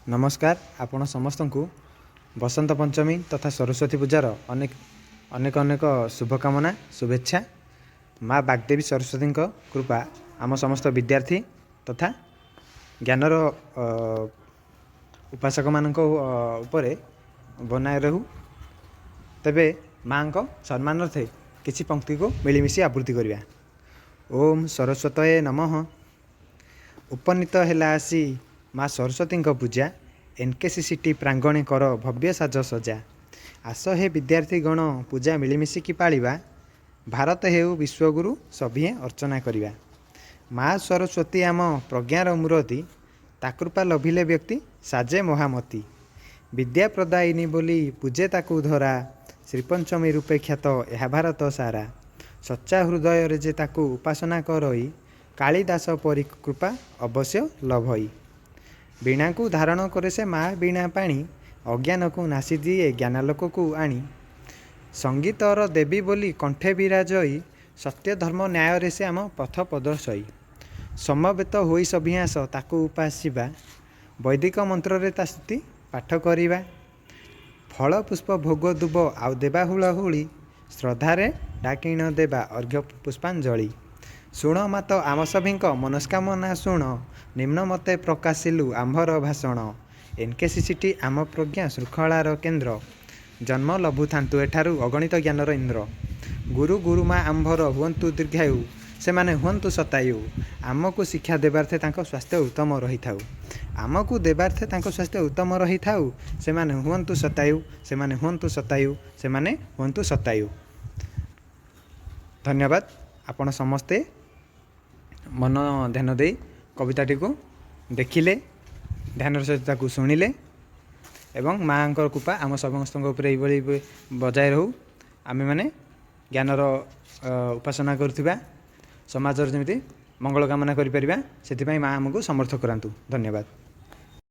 नमस्कार आपण समस्त को बसंत पंचमी तथा सरस्वती पूजार अनेक अनेक अनेक शुभकामना शुभेच्छा। माँ बागदेवी सरस्वती कृपा आम समस्त विद्यार्थी तथा ज्ञानर उपासक मान उपरे बनाए रहू। तेबे माँ को सम्मानार्थे किसी पंक्ति को मिलमिशी आवृत्ति करिया। ओम सरस्वतये नमः। उपनीत हेला आसी माँ सरस्वती पूजा एनकेसीसीटी प्रांगणे कर भव्य साज सजा। आस हे विद्यार्थी गण पूजा मिलमिशिकी पालिबा। भारत हेउ विश्वगुरु सभिए अर्चना करिबा। माँ सरस्वती आम प्रज्ञार मूर्ति ताकृपा लभिले व्यक्ति साजे महामती। विद्या प्रदायिनी बोली पूजे ताकू धरा श्रीपंचमी रूपे ख्यात यह भारत सारा। सच्चा हृदय रे जे ताकू उपासना करई कालिदास परि कृपा अवश्य लभई। वीणा को धारण करे से माँ वीणा पाणी अज्ञान को नासी दिए ज्ञानालोक को आनी। संगीतर देवी बोली कंठे विराजई सत्य धर्म न्याय रे से आम पथ प्रदर्शई। समवेत होई सभियास ताकू उपासिबा वैदिक मंत्र रे ता स्तुति पाठ करिबा। फल पुष्प भोग दुब आउ देबा हुलहुली श्रद्धारे डाकिण देबा अर्घ्य पुष्पांजलि। शुण मात आम सभिंक मनस्कामना शुण निम्न मते प्रकाशिलु आम्भर भाषण। एनकेसीसीटी आम प्रज्ञा श्रृंखलार केन्द्र जन्म लभु थांतु एठारु अगणित ज्ञानर इंद्र। गुरु गुरुमा आम्भर हुअन्तु दीर्घायु से माने हुअन्तु शतायु। आमको शिक्षा देवार्थे तांको स्वास्थ्य उत्तम रही थाउ। आमको देवार्थे तांको स्वास्थ्य उत्तम रही थाउ से माने हुअन्तु शतायु से माने हुअन्तु शतायु से माने हुअन्तु शतायु। धन्यवाद। आपण समस्ते मन ध्यान दे कविताटी को देखिले ध्यान सहित शुणिले एवं माँ कृपा आम समस्त बजाय रहू। आमे माने ज्ञानर उपासना करुवा समाज जमी मंगल कामना करें से माँ आमको समर्थ करातु। धन्यवाद।